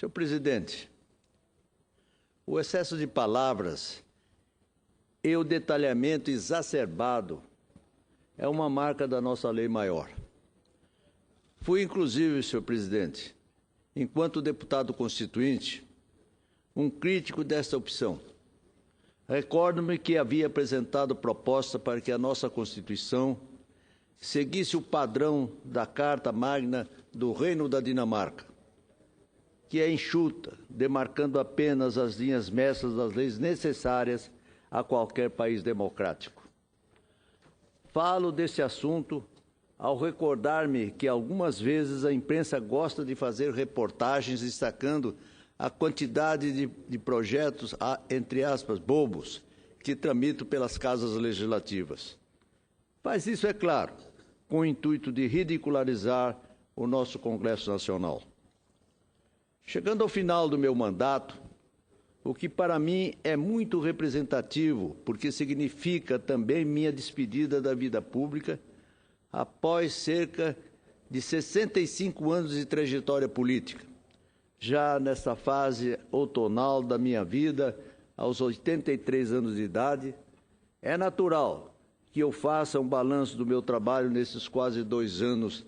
Senhor presidente, o excesso de palavras e o detalhamento exacerbado é uma marca da nossa lei maior. Fui, inclusive, senhor presidente, enquanto deputado constituinte, um crítico desta opção. Recordo-me que havia apresentado proposta para que a nossa Constituição seguisse o padrão da Carta Magna do Reino da Dinamarca, que é enxuta, demarcando apenas as linhas mestras das leis necessárias a qualquer país democrático. Falo desse assunto ao recordar-me que algumas vezes a imprensa gosta de fazer reportagens destacando a quantidade de projetos, entre aspas, bobos, que tramitam pelas casas legislativas. Faz isso, é claro, com o intuito de ridicularizar o nosso Congresso Nacional. Chegando ao final do meu mandato, o que para mim é muito representativo, porque significa também minha despedida da vida pública, após cerca de 65 anos de trajetória política, já nessa fase outonal da minha vida, aos 83 anos de idade, é natural que eu faça um balanço do meu trabalho nesses quase 2 anos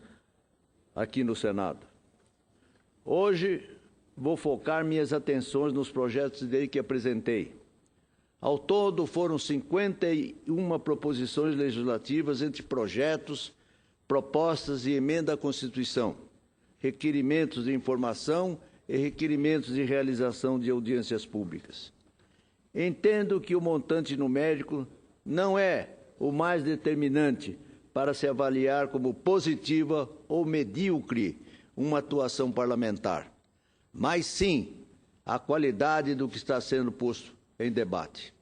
aqui no Senado. Hoje, vou focar minhas atenções nos projetos de lei que apresentei. Ao todo, foram 51 proposições legislativas entre projetos, propostas e emenda à Constituição, requerimentos de informação e requerimentos de realização de audiências públicas. Entendo que o montante numérico não é o mais determinante para se avaliar como positiva ou medíocre uma atuação parlamentar, mas sim a qualidade do que está sendo posto em debate.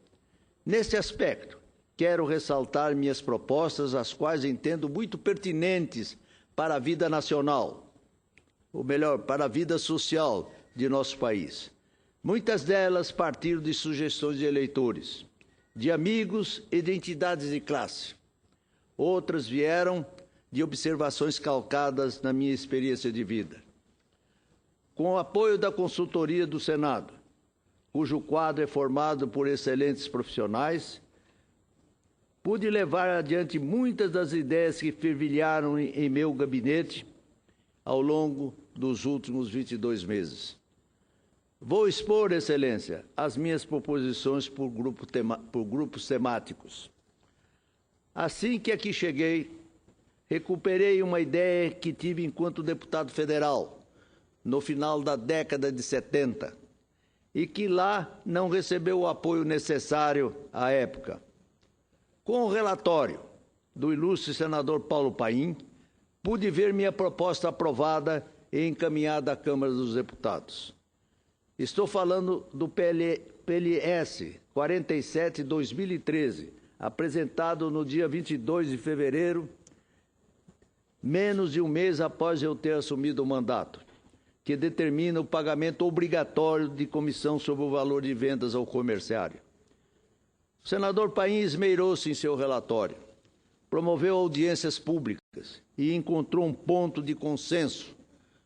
Nesse aspecto, quero ressaltar minhas propostas, as quais entendo muito pertinentes para a vida nacional, ou melhor, para a vida social de nosso país. Muitas delas partiram de sugestões de eleitores, de amigos e de entidades de classe. Outras vieram de observações calcadas na minha experiência de vida. Com o apoio da consultoria do Senado, cujo quadro é formado por excelentes profissionais, pude levar adiante muitas das ideias que fervilharam em meu gabinete ao longo dos últimos 22 meses. Vou expor, Excelência, as minhas proposições por grupos temáticos. Assim que aqui cheguei, recuperei uma ideia que tive enquanto deputado federal, no final da década de 70, e que lá não recebeu o apoio necessário à época. Com o relatório do ilustre senador Paulo Paim, pude ver minha proposta aprovada e encaminhada à Câmara dos Deputados. Estou falando do PLS 47/2013, apresentado no dia 22 de fevereiro, menos de um mês após eu ter assumido o mandato, que determina o pagamento obrigatório de comissão sobre o valor de vendas ao comerciário. O senador Paim esmerou-se em seu relatório, promoveu audiências públicas e encontrou um ponto de consenso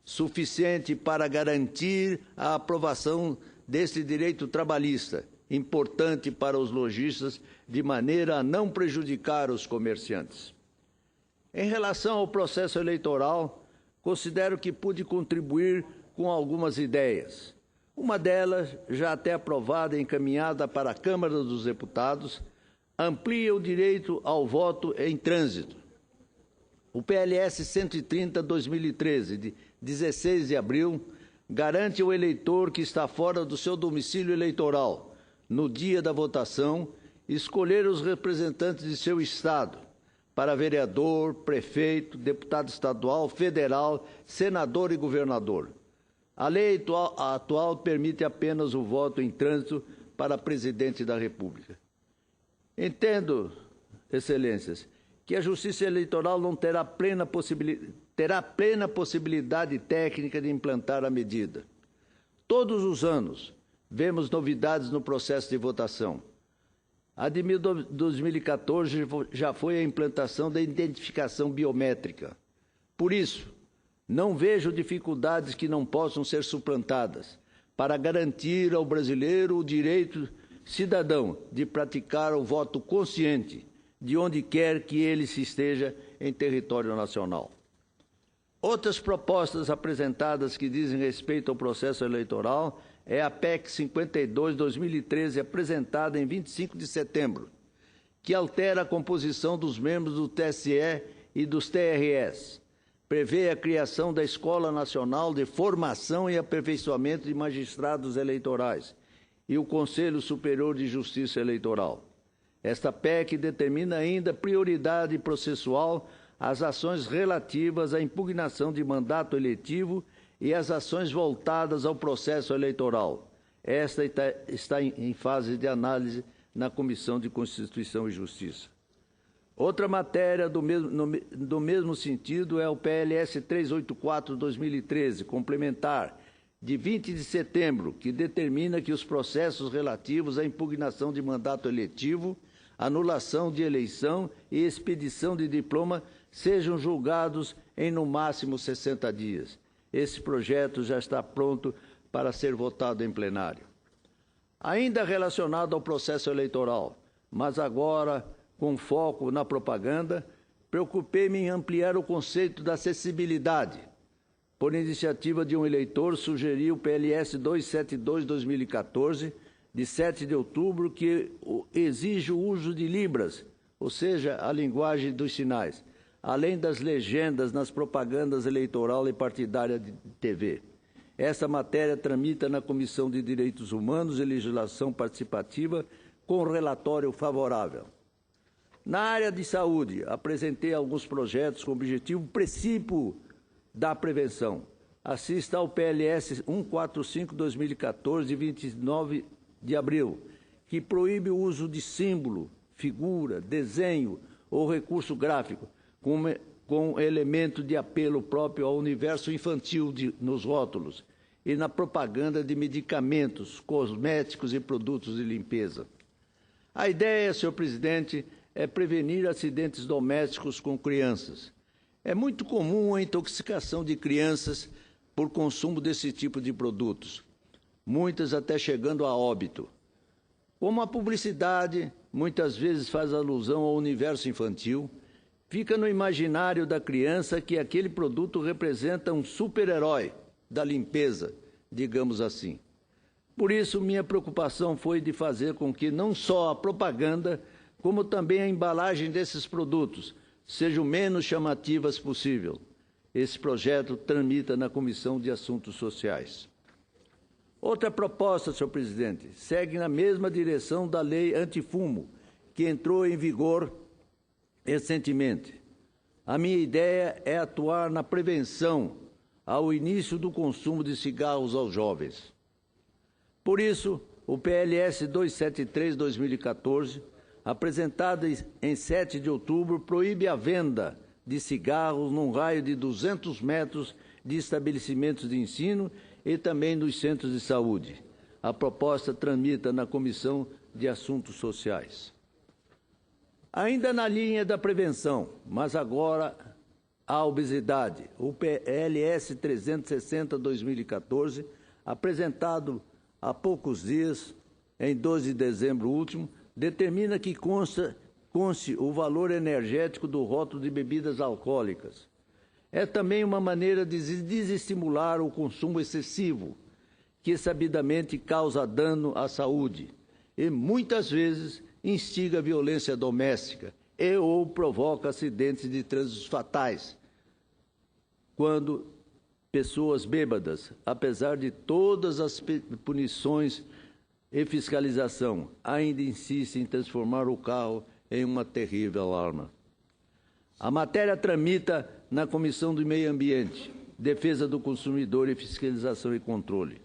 suficiente para garantir a aprovação deste direito trabalhista, importante para os lojistas, de maneira a não prejudicar os comerciantes. Em relação ao processo eleitoral, considero que pude contribuir com algumas ideias. Uma delas, já até aprovada e encaminhada para a Câmara dos Deputados, amplia o direito ao voto em trânsito. O PLS 130/2013, de 16 de abril, garante ao eleitor que está fora do seu domicílio eleitoral, no dia da votação, escolher os representantes de seu estado, para vereador, prefeito, deputado estadual, federal, senador e governador. A lei atual permite apenas o voto em trânsito para presidente da República. Entendo, Excelências, que a Justiça Eleitoral não terá plena possibilidade técnica de implantar a medida. Todos os anos, vemos novidades no processo de votação. A de 2014 já foi a implantação da identificação biométrica. Por isso, Não vejo dificuldades que não possam ser suplantadas para garantir ao brasileiro o direito cidadão de praticar o voto consciente de onde quer que ele se esteja em território nacional. Outras propostas apresentadas que dizem respeito ao processo eleitoral é a PEC 52/2013, apresentada em 25 de setembro, que altera a composição dos membros do TSE e dos TRS. Prevê a criação da Escola Nacional de Formação e Aperfeiçoamento de Magistrados Eleitorais e o Conselho Superior de Justiça Eleitoral. Esta PEC determina ainda prioridade processual às ações relativas à impugnação de mandato eletivo e às ações voltadas ao processo eleitoral. Esta está em fase de análise na Comissão de Constituição e Justiça. Outra matéria do mesmo sentido é o PLS 384/2013, complementar, de 20 de setembro, que determina que os processos relativos à impugnação de mandato eletivo, anulação de eleição e expedição de diploma sejam julgados em, no máximo, 60 dias. Esse projeto já está pronto para ser votado em plenário. Ainda relacionado ao processo eleitoral, mas agora com foco na propaganda, preocupei-me em ampliar o conceito da acessibilidade. Por iniciativa de um eleitor, sugeri o PLS 272/2014, de 7 de outubro, que exige o uso de Libras, ou seja, a linguagem dos sinais, além das legendas nas propagandas eleitoral e partidária de TV. Essa matéria tramita na Comissão de Direitos Humanos e Legislação Participativa com relatório favorável. Na área de saúde, apresentei alguns projetos com o objetivo princípio da prevenção. Assista ao PLS 145/2014, de 29 de abril, que proíbe o uso de símbolo, figura, desenho ou recurso gráfico com elemento de apelo próprio ao universo infantil nos rótulos e na propaganda de medicamentos, cosméticos e produtos de limpeza. A ideia, senhor presidente, é prevenir acidentes domésticos com crianças. É muito comum a intoxicação de crianças por consumo desse tipo de produtos, muitas até chegando a óbito. Como a publicidade muitas vezes faz alusão ao universo infantil, fica no imaginário da criança que aquele produto representa um super-herói da limpeza, digamos assim. Por isso, minha preocupação foi de fazer com que não só a propaganda, como também a embalagem desses produtos sejam menos chamativas possível. Esse projeto tramita na Comissão de Assuntos Sociais. Outra proposta, senhor presidente, segue na mesma direção da lei antifumo, que entrou em vigor recentemente. A minha ideia é atuar na prevenção ao início do consumo de cigarros aos jovens. Por isso, o PLS 273/2014, apresentado em 7 de outubro, proíbe a venda de cigarros num raio de 200 metros de estabelecimentos de ensino e também dos centros de saúde. A proposta tramita na Comissão de Assuntos Sociais. Ainda na linha da prevenção, mas agora a obesidade, o PLS 360/2014, apresentado há poucos dias, em 12 de dezembro último, determina que conste o valor energético do rótulo de bebidas alcoólicas. É também uma maneira de desestimular o consumo excessivo, que sabidamente causa dano à saúde e, muitas vezes, instiga a violência doméstica e ou provoca acidentes de trânsito fatais, quando pessoas bêbadas, apesar de todas as punições e fiscalização, ainda insistem em transformar o carro em uma terrível arma. A matéria tramita na Comissão do Meio Ambiente, Defesa do Consumidor e Fiscalização e Controle.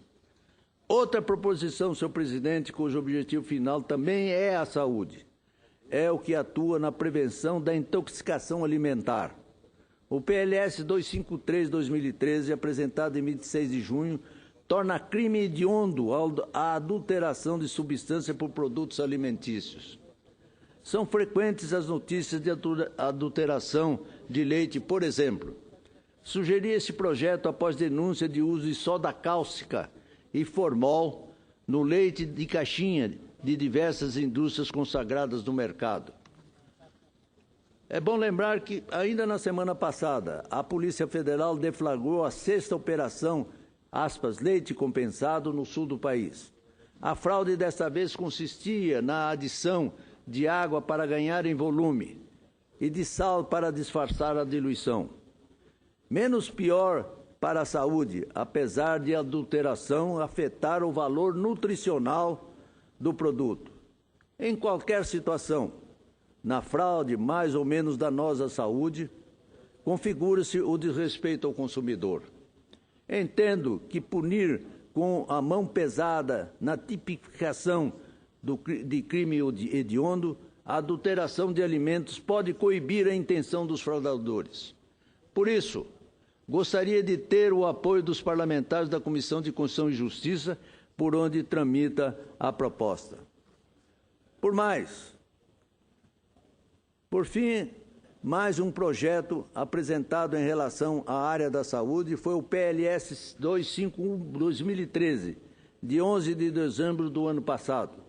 Outra proposição, senhor presidente, cujo objetivo final também é a saúde, é o que atua na prevenção da intoxicação alimentar. O PLS 253/2013, apresentado em 26 de junho, torna crime hediondo a adulteração de substância por produtos alimentícios. São frequentes as notícias de adulteração de leite, por exemplo. Sugeri esse projeto após denúncia de uso de soda cáustica e formol no leite de caixinha de diversas indústrias consagradas no mercado. É bom lembrar que, ainda na semana passada, a Polícia Federal deflagrou a 6ª operação, leite compensado, no sul do país. A fraude desta vez consistia na adição de água para ganhar em volume e de sal para disfarçar a diluição. Menos pior para a saúde, apesar de a adulteração afetar o valor nutricional do produto. Em qualquer situação, na fraude mais ou menos danosa à saúde, configura-se o desrespeito ao consumidor. Entendo que punir com a mão pesada na tipificação de crime hediondo, a adulteração de alimentos pode coibir a intenção dos fraudadores. Por isso, gostaria de ter o apoio dos parlamentares da Comissão de Constituição e Justiça, por onde tramita a proposta. Por fim, mais um projeto apresentado em relação à área da saúde foi o PLS 251/2013, de 11 de dezembro do ano passado,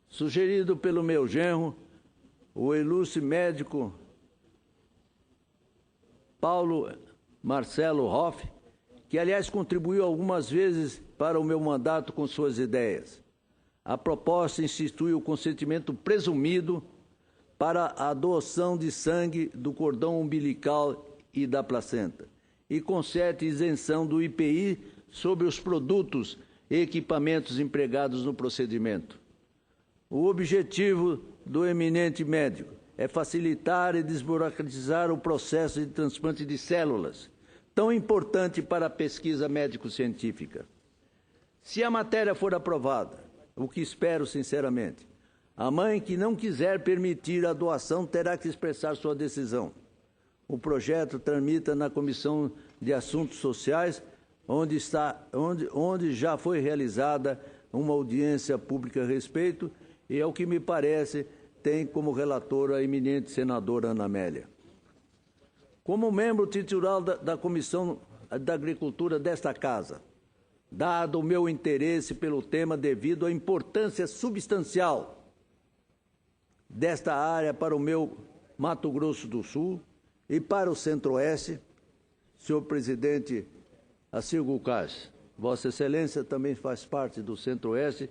sugerido pelo meu genro, o ilustre médico Paulo Marcelo Hoff, que, aliás, contribuiu algumas vezes para o meu mandato com suas ideias. A proposta institui o consentimento presumido para a doação de sangue do cordão umbilical e da placenta e concede isenção do IPI sobre os produtos e equipamentos empregados no procedimento. O objetivo do eminente médico é facilitar e desburocratizar o processo de transplante de células, tão importante para a pesquisa médico-científica. Se a matéria for aprovada, o que espero sinceramente, a mãe que não quiser permitir a doação terá que expressar sua decisão. O projeto tramita na Comissão de Assuntos Sociais, onde já foi realizada uma audiência pública a respeito e, ao que me parece, tem como relatora a eminente senadora Ana Amélia. Como membro titular da Comissão da Agricultura desta Casa, dado o meu interesse pelo tema devido à importância substancial desta área para o meu Mato Grosso do Sul e para o Centro-Oeste, senhor presidente Assir Gulcás, Vossa Excelência também faz parte do Centro-Oeste,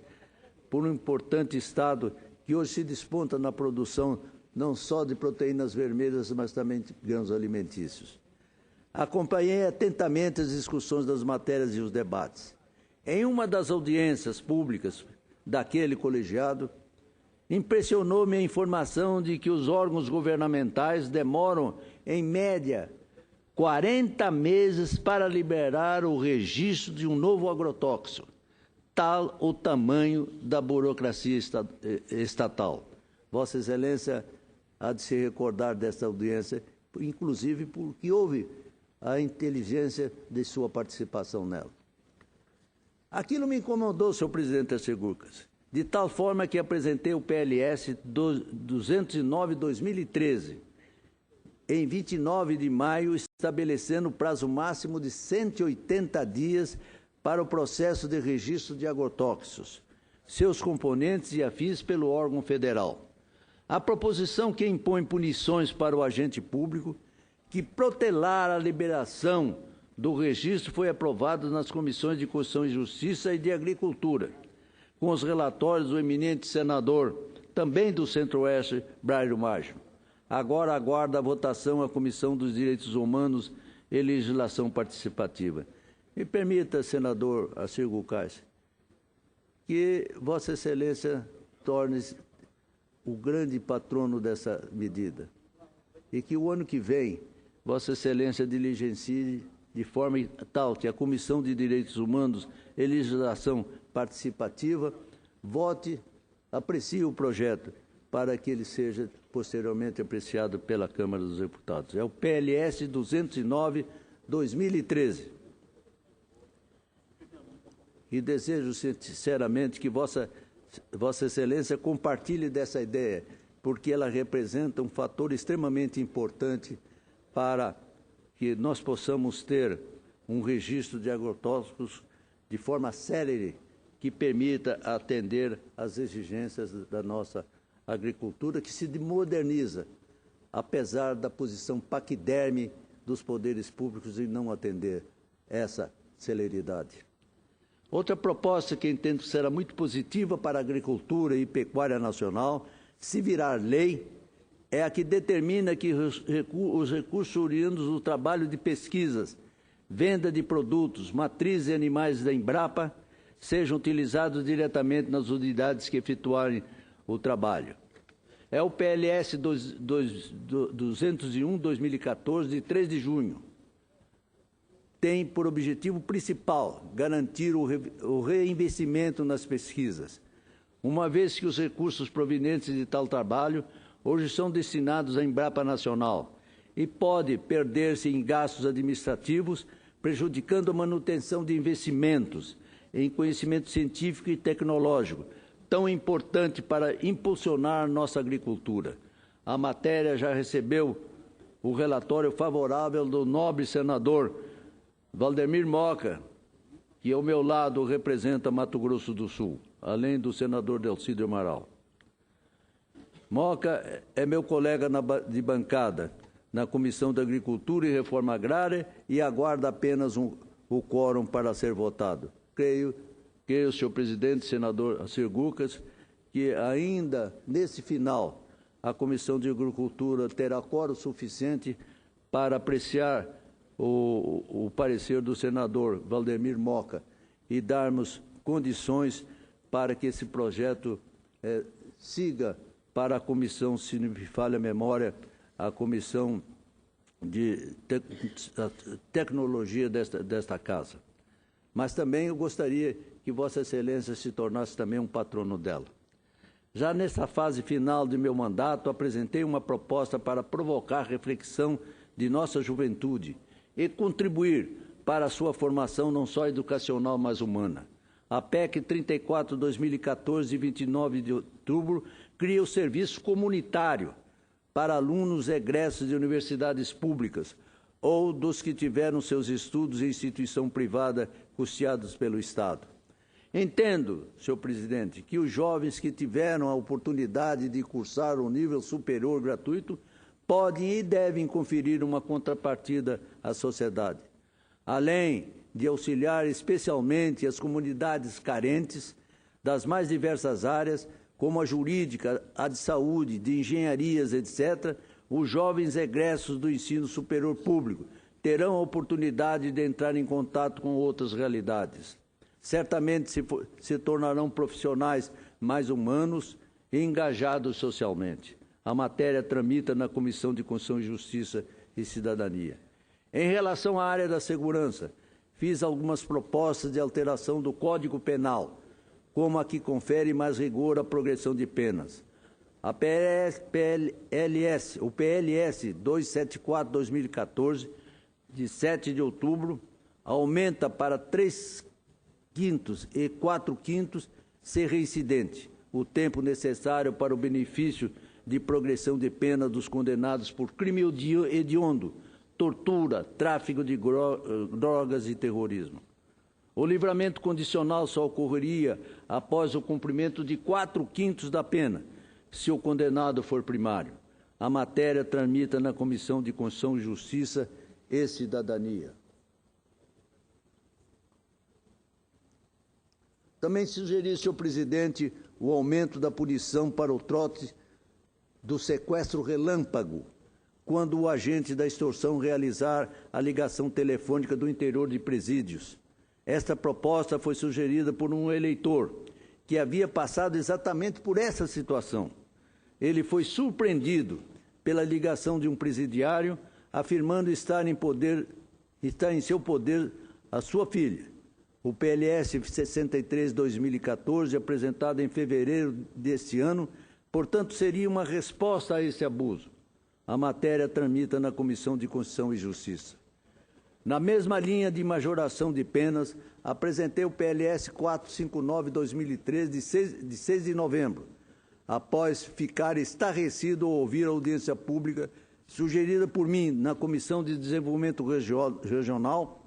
por um importante estado que hoje se desponta na produção não só de proteínas vermelhas, mas também de grãos alimentícios. Acompanhei atentamente as discussões das matérias e os debates. Em uma das audiências públicas daquele colegiado, impressionou-me a informação de que os órgãos governamentais demoram, em média, 40 meses para liberar o registro de um novo agrotóxico, tal o tamanho da burocracia estatal. Vossa Excelência há de se recordar desta audiência, inclusive porque houve a inteligência de sua participação nela. Aquilo me incomodou, senhor presidente Assir Gulcás, de tal forma que apresentei o PLS 209/2013, em 29 de maio, estabelecendo o prazo máximo de 180 dias para o processo de registro de agrotóxicos, seus componentes e afins pelo órgão federal. A proposição que impõe punições para o agente público que protelar a liberação do registro foi aprovada nas comissões de Constituição e Justiça e de Agricultura, com os relatórios do eminente senador, também do Centro-Oeste, Brairo Magno. Agora aguarda a votação à Comissão dos Direitos Humanos e Legislação Participativa. Me permita, senador Assir Gulcás, que Vossa Excelência torne-se o grande patrono dessa medida e que o ano que vem Vossa Excelência diligencie de forma tal que a Comissão de Direitos Humanos e Legislação Participativa vote, aprecie o projeto para que ele seja posteriormente apreciado pela Câmara dos Deputados. É o PLS 209/2013. E desejo sinceramente que Vossa Excelência compartilhe dessa ideia, porque ela representa um fator extremamente importante para que nós possamos ter um registro de agrotóxicos de forma célere, que permita atender às exigências da nossa agricultura, que se moderniza, apesar da posição paquiderme dos poderes públicos em não atender essa celeridade. Outra proposta que entendo que será muito positiva para a agricultura e pecuária nacional, se virar lei, é a que determina que os recursos oriundos do trabalho de pesquisas, venda de produtos, matrizes e animais da Embrapa, sejam utilizados diretamente nas unidades que efetuarem o trabalho. É o PLS 201/2014, de 3 de junho. Tem por objetivo principal garantir o reinvestimento nas pesquisas, uma vez que os recursos provenientes de tal trabalho hoje são destinados à Embrapa Nacional e pode perder-se em gastos administrativos, prejudicando a manutenção de investimentos em conhecimento científico e tecnológico, tão importante para impulsionar nossa agricultura. A matéria já recebeu o relatório favorável do nobre senador Valdemir Moca, que ao meu lado representa Mato Grosso do Sul, além do senador Delcídio Amaral. Moca é meu colega de bancada na Comissão da Agricultura e Reforma Agrária e aguarda apenas o quórum para ser votado. Creio, senhor presidente, senador Assir Gucas, que ainda nesse final a Comissão de Agricultura terá quórum suficiente para apreciar o parecer do senador Valdemir Moca e darmos condições para que esse projeto siga para a comissão, se não me falha a memória, a comissão de tecnologia desta casa. Mas também eu gostaria que Vossa Excelência se tornasse também um patrono dela. Já nessa fase final de meu mandato, apresentei uma proposta para provocar reflexão de nossa juventude e contribuir para a sua formação não só educacional, mas humana. A PEC 34/2014, de 29 de outubro, cria o serviço comunitário para alunos egressos de universidades públicas ou dos que tiveram seus estudos em instituição privada custeados pelo Estado. Entendo, senhor presidente, que os jovens que tiveram a oportunidade de cursar o nível superior gratuito podem e devem conferir uma contrapartida à sociedade, além de auxiliar especialmente as comunidades carentes das mais diversas áreas, como a jurídica, a de saúde, de engenharias, etc., os jovens egressos do ensino superior público terão a oportunidade de entrar em contato com outras realidades. Certamente se tornarão profissionais mais humanos e engajados socialmente. A matéria tramita na Comissão de Constituição e Justiça e Cidadania. Em relação à área da segurança, fiz algumas propostas de alteração do Código Penal, como a que confere mais rigor à progressão de penas. O PLS 274/2014, de 7 de outubro, aumenta para 3/5 e 4/5 ser reincidente o tempo necessário para o benefício de progressão de pena dos condenados por crime hediondo, tortura, tráfico de drogas e terrorismo. O livramento condicional só ocorreria após o cumprimento de 4/5 da pena, se o condenado for primário. A matéria tramita na Comissão de Constituição e Justiça e Cidadania. Também sugeri, senhor presidente, o aumento da punição para o trote do sequestro relâmpago, quando o agente da extorsão realizar a ligação telefônica do interior de presídios. Esta proposta foi sugerida por um eleitor que havia passado exatamente por essa situação. Ele foi surpreendido pela ligação de um presidiário, afirmando estar em seu poder a sua filha. O PLS 63/2014, apresentado em fevereiro deste ano, portanto, seria uma resposta a esse abuso. A matéria tramita na Comissão de Constituição e Justiça. Na mesma linha de majoração de penas, apresentei o PLS 459/2013, de 6 de novembro, após ficar estarrecido ao ouvir a audiência pública sugerida por mim na Comissão de Desenvolvimento Regional,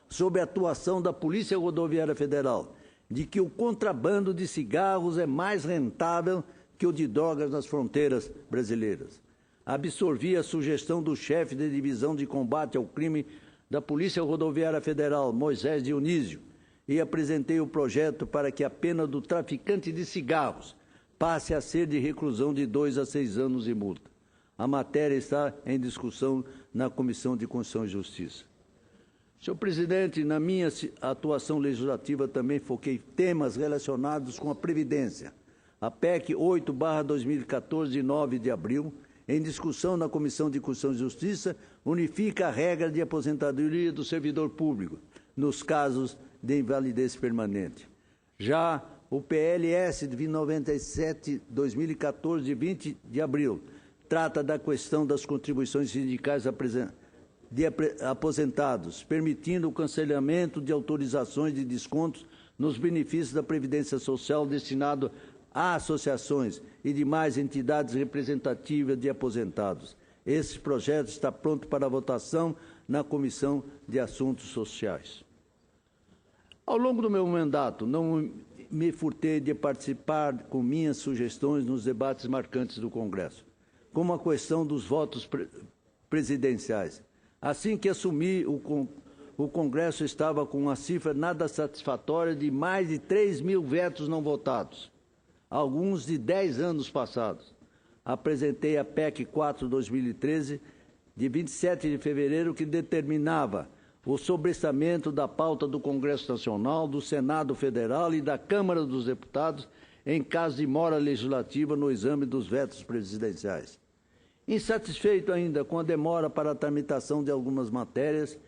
sobre a atuação da Polícia Rodoviária Federal, de que o contrabando de cigarros é mais rentável que o de drogas nas fronteiras brasileiras. Absorvi a sugestão do chefe de divisão de combate ao crime da Polícia Rodoviária Federal, Moisés Dionísio, e apresentei o projeto para que a pena do traficante de cigarros passe a ser de reclusão de 2 a 6 anos e multa. A matéria está em discussão na Comissão de Constituição e Justiça. Senhor presidente, na minha atuação legislativa também foquei temas relacionados com a Previdência. A PEC 8/2014, de 9 de abril, em discussão na Comissão de Constituição e Justiça, unifica a regra de aposentadoria do servidor público, nos casos de invalidez permanente. Já o PLS de 97/2014, de 20 de abril, trata da questão das contribuições sindicais de aposentados, permitindo o cancelamento de autorizações de descontos nos benefícios da Previdência Social destinado a associações e demais entidades representativas de aposentados. Esse projeto está pronto para votação na Comissão de Assuntos Sociais. Ao longo do meu mandato, não me furtei de participar com minhas sugestões nos debates marcantes do Congresso, como a questão dos votos presidenciais. Assim que assumi, o Congresso estava com uma cifra nada satisfatória de mais de 3.000 vetos não votados, alguns de 10 anos passados. Apresentei a PEC 4/2013, de 27 de fevereiro, que determinava o sobrestamento da pauta do Congresso Nacional, do Senado Federal e da Câmara dos Deputados em caso de mora legislativa no exame dos vetos presidenciais. Insatisfeito ainda com a demora para a tramitação de algumas matérias,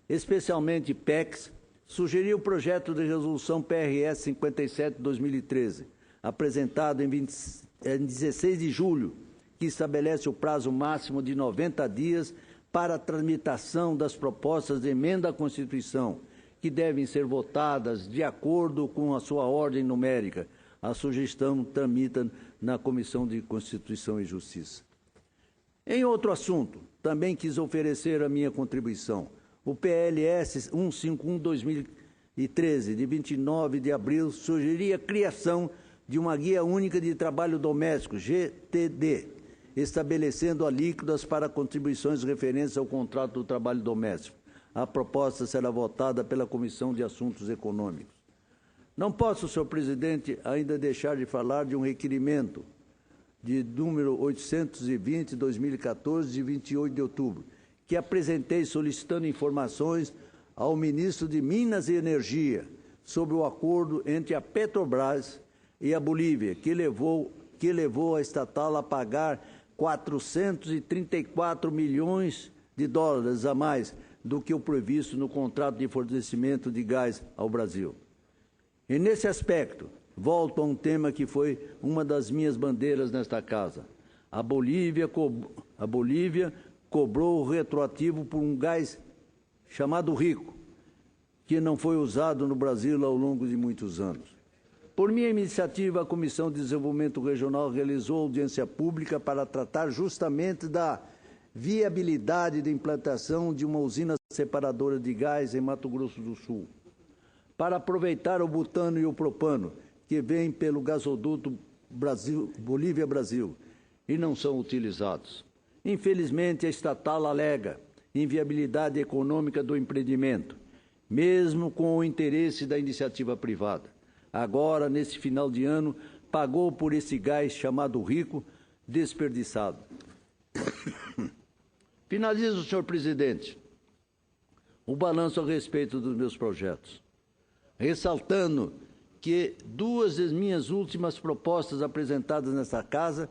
especialmente PECs, sugeri o projeto de resolução PRS 57/2013, apresentado em 16 de julho, que estabelece o prazo máximo de 90 dias para a tramitação das propostas de emenda à Constituição, que devem ser votadas de acordo com a sua ordem numérica. A sugestão tramita na Comissão de Constituição e Justiça. Em outro assunto, também quis oferecer a minha contribuição. O PLS 151/2013, de 29 de abril, sugeria a criação de uma Guia Única de Trabalho Doméstico, GTD, estabelecendo alíquotas para contribuições referentes ao contrato do trabalho doméstico. A proposta será votada pela Comissão de Assuntos Econômicos. Não posso, senhor presidente, ainda deixar de falar de um requerimento de número 820/2014, de 28 de outubro, que apresentei solicitando informações ao ministro de Minas e Energia sobre o acordo entre a Petrobras e a Bolívia, que levou a estatal a pagar 434 milhões de dólares a mais do que o previsto no contrato de fornecimento de gás ao Brasil. E nesse aspecto, volto a um tema que foi uma das minhas bandeiras nesta casa. A Bolívia cobrou o retroativo por um gás chamado Rico, que não foi usado no Brasil ao longo de muitos anos. Por minha iniciativa, a Comissão de Desenvolvimento Regional realizou audiência pública para tratar justamente da viabilidade de implantação de uma usina separadora de gás em Mato Grosso do Sul, para aproveitar o butano e o propano, que vêm pelo gasoduto Bolívia-Brasil, e não são utilizados. Infelizmente, a estatal alega inviabilidade econômica do empreendimento, mesmo com o interesse da iniciativa privada. Agora, nesse final de ano, pagou por esse gás chamado Rico, desperdiçado. Finalizo, senhor presidente, o balanço a respeito dos meus projetos, ressaltando que 2 das minhas últimas propostas apresentadas nesta casa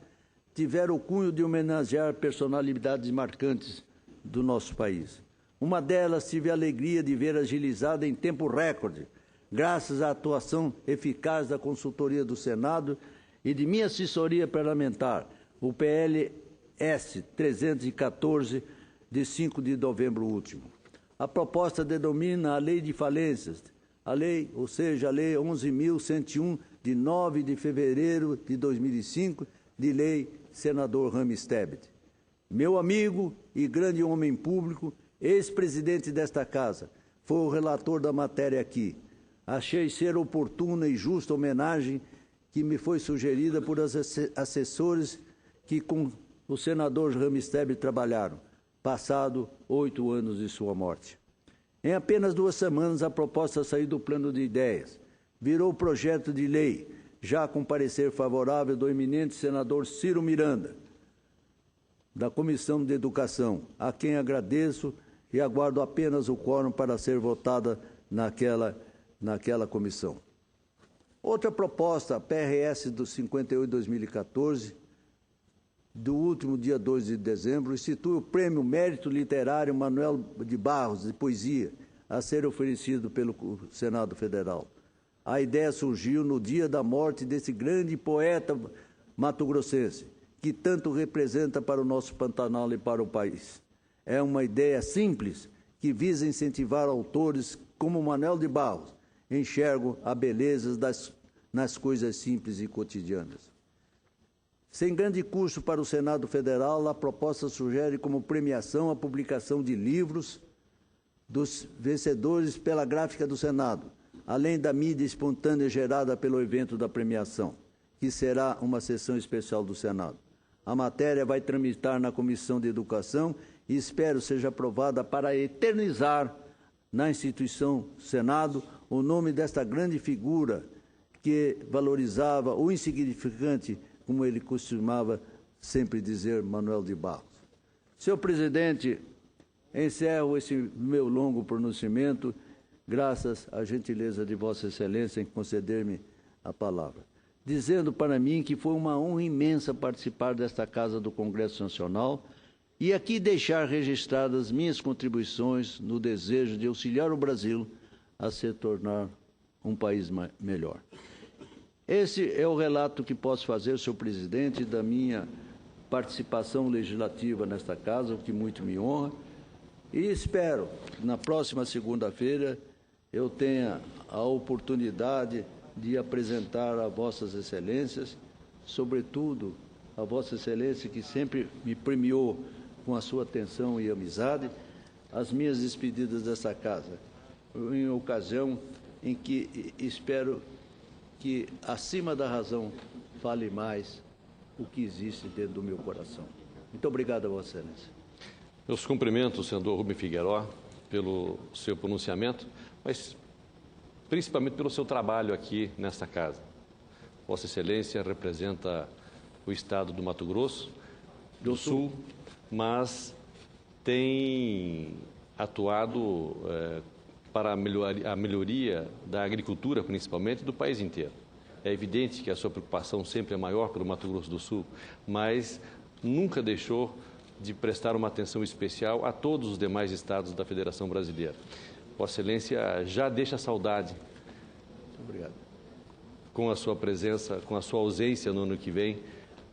tiveram o cunho de homenagear personalidades marcantes do nosso país. Uma delas tive a alegria de ver agilizada em tempo recorde, graças à atuação eficaz da consultoria do Senado e de minha assessoria parlamentar, o PLS 314, de 5 de novembro último. A proposta denomina a Lei de Falências, a Lei 11.101, de 9 de fevereiro de 2005, de Lei Senador Ramires Tebet. Meu amigo e grande homem público, ex-presidente desta casa, foi o relator da matéria aqui. Achei ser oportuna e justa homenagem que me foi sugerida por assessores que com o senador Ramisteb trabalharam, passado 8 anos de sua morte. Em apenas 2 semanas, a proposta saiu do plano de ideias, virou projeto de lei, já com parecer favorável do eminente senador Ciro Miranda, da Comissão de Educação, a quem agradeço e aguardo apenas o quórum para ser votada naquela comissão. Outra proposta, PRS do 58/2014, do último dia 2 de dezembro, institui o Prêmio Mérito Literário Manuel de Barros, de Poesia, a ser oferecido pelo Senado Federal. A ideia surgiu no dia da morte desse grande poeta mato-grossense, que tanto representa para o nosso Pantanal e para o país. É uma ideia simples, que visa incentivar autores como Manuel de Barros, enxergam a beleza nas coisas simples e cotidianas. Sem grande custo para o Senado Federal, a proposta sugere como premiação a publicação de livros dos vencedores pela gráfica do Senado, além da mídia espontânea gerada pelo evento da premiação, que será uma sessão especial do Senado. A matéria vai tramitar na Comissão de Educação e espero seja aprovada para eternizar na instituição Senado o nome desta grande figura que valorizava o insignificante, como ele costumava sempre dizer, Manuel de Barros. Senhor presidente, encerro esse meu longo pronunciamento, graças à gentileza de Vossa Excelência em conceder-me a palavra, dizendo para mim que foi uma honra imensa participar desta Casa do Congresso Nacional e aqui deixar registradas minhas contribuições no desejo de auxiliar o Brasil a se tornar um país melhor. Esse é o relato que posso fazer, senhor presidente, da minha participação legislativa nesta casa, o que muito me honra, e espero que na próxima segunda-feira eu tenha a oportunidade de apresentar a Vossas Excelências, sobretudo a Vossa Excelência que sempre me premiou com a sua atenção e amizade, as minhas despedidas dessa casa, em ocasião em que espero que, acima da razão, fale mais o que existe dentro do meu coração. Muito obrigado a Vossa Excelência. Meus cumprimentos, senador Rubem Figueiredo, pelo seu pronunciamento, mas principalmente pelo seu trabalho aqui nesta casa. Vossa Excelência representa o Estado do Mato Grosso do Sul, mas tem atuado para a melhoria da agricultura, principalmente, do país inteiro. É evidente que a sua preocupação sempre é maior pelo Mato Grosso do Sul, mas nunca deixou de prestar uma atenção especial a todos os demais estados da Federação Brasileira. Vossa Excelência já deixa saudade. Muito obrigado. Com a sua presença, com a sua ausência no ano que vem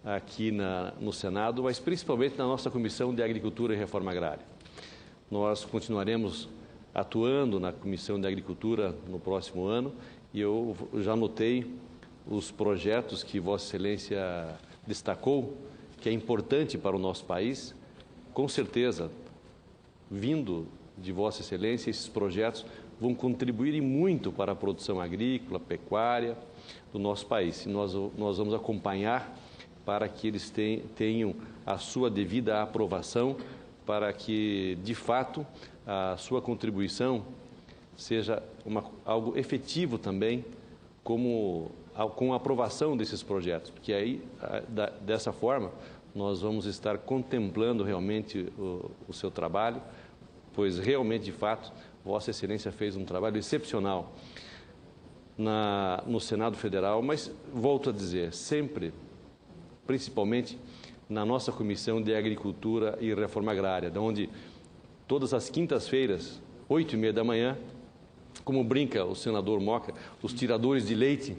aqui no Senado, mas principalmente na nossa Comissão de Agricultura e Reforma Agrária. Nós continuaremos atuando na Comissão de Agricultura no próximo ano e eu já notei os projetos que Vossa Excelência destacou, que é importante para o nosso país. Com certeza, vindo de Vossa Excelência, esses projetos vão contribuir muito para a produção agrícola, pecuária do nosso país. E nós vamos acompanhar para que eles tenham a sua devida aprovação, para que, de fato, a sua contribuição seja algo efetivo também, com a aprovação desses projetos, porque aí, dessa forma, nós vamos estar contemplando realmente o seu trabalho, pois realmente, de fato, Vossa Excelência fez um trabalho excepcional no Senado Federal, mas, volto a dizer, sempre, principalmente na nossa Comissão de Agricultura e Reforma Agrária, onde todas as quintas-feiras, 8h30 da manhã, como brinca o senador Moca, os tiradores de leite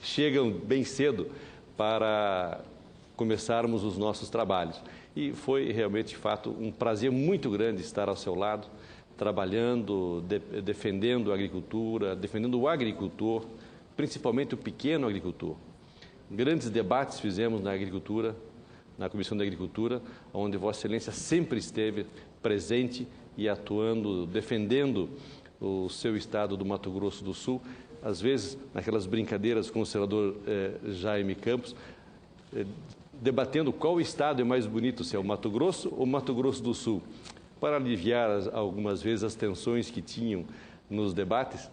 chegam bem cedo para começarmos os nossos trabalhos. E foi realmente, de fato, um prazer muito grande estar ao seu lado, trabalhando, defendendo a agricultura, defendendo o agricultor, principalmente o pequeno agricultor. Grandes debates fizemos na agricultura, na Comissão de Agricultura, onde Vossa Excelência sempre esteve presente e atuando, defendendo o seu estado do Mato Grosso do Sul, às vezes naquelas brincadeiras com o senador Jaime Campos, debatendo qual estado é mais bonito, se é o Mato Grosso ou o Mato Grosso do Sul, para aliviar algumas vezes as tensões que tinham nos debates,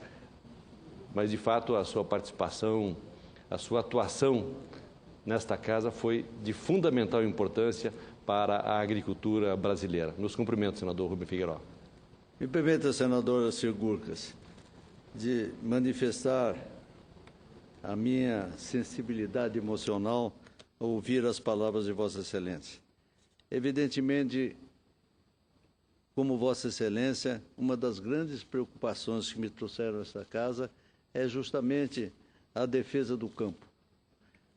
mas de fato a sua participação, a sua atuação nesta casa foi de fundamental importância para a agricultura brasileira. Meus cumprimentos, senador Rubem Figueiredo. Me permita, senador Ciro Gurkas, de manifestar a minha sensibilidade emocional ao ouvir as palavras de Vossa Excelência. Evidentemente, como Vossa Excelência, uma das grandes preocupações que me trouxeram a esta casa é justamente a defesa do campo.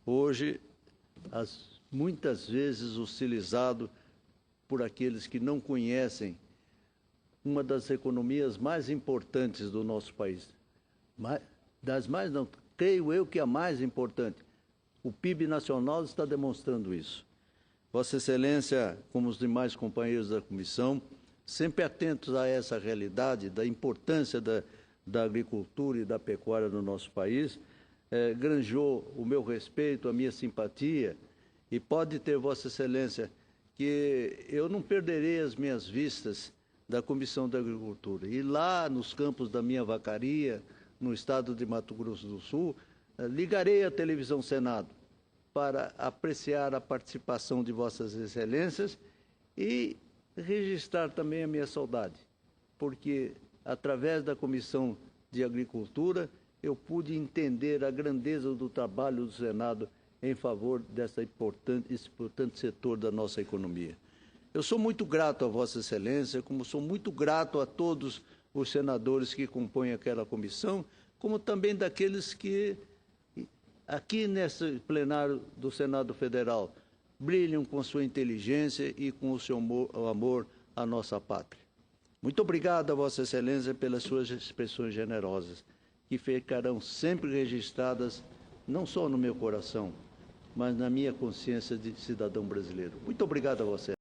Hoje, muitas vezes hostilizado por aqueles que não conhecem uma das economias mais importantes do nosso país. Creio eu que a mais importante. O PIB nacional está demonstrando isso. Vossa Excelência, como os demais companheiros da comissão, sempre atentos a essa realidade, da importância da agricultura e da pecuária no nosso país, granjeou o meu respeito, a minha simpatia, e pode ter Vossa Excelência que eu não perderei as minhas vistas da Comissão da Agricultura. E lá nos campos da minha vacaria, no estado de Mato Grosso do Sul, ligarei a televisão Senado para apreciar a participação de Vossas Excelências e registrar também a minha saudade, porque através da Comissão de Agricultura eu pude entender a grandeza do trabalho do Senado em favor desse importante setor da nossa economia. Eu sou muito grato a Vossa Excelência, como sou muito grato a todos os senadores que compõem aquela comissão, como também daqueles que, aqui nesse plenário do Senado Federal, brilham com sua inteligência e com o seu amor à nossa pátria. Muito obrigado a Vossa Excelência pelas suas expressões generosas, que ficarão sempre registradas, não só no meu coração, mas na minha consciência de cidadão brasileiro. Muito obrigado a você.